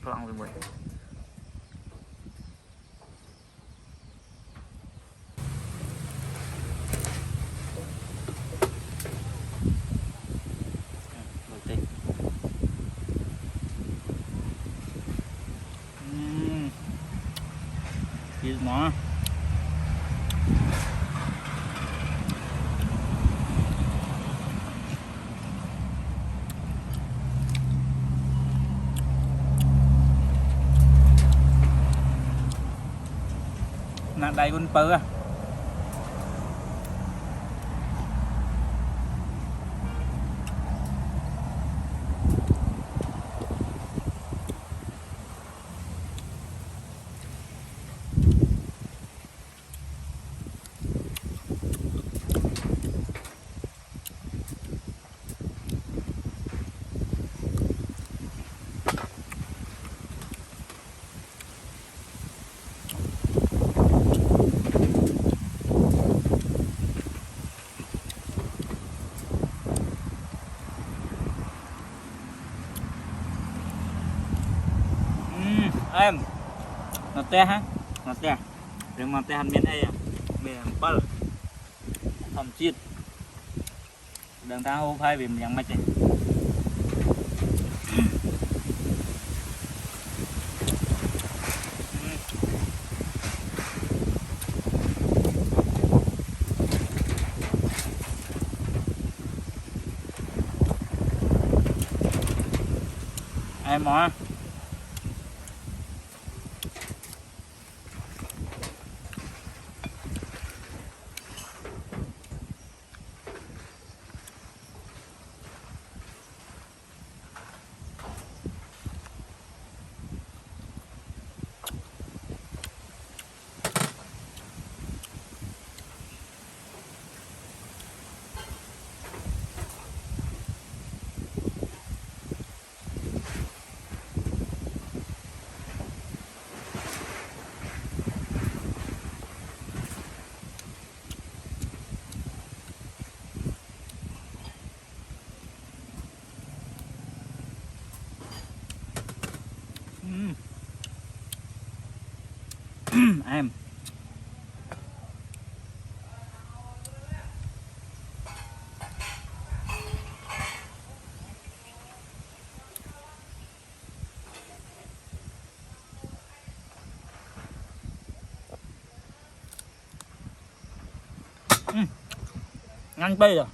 lòng với mình thịt mỏ nè đây con bự à em nó te ha nó te đừng mà te hành miền ấy à miền bơ thầm chiết đừng ta hô phai vì mình nhận mạch này em mỏ em ngăn bê rồi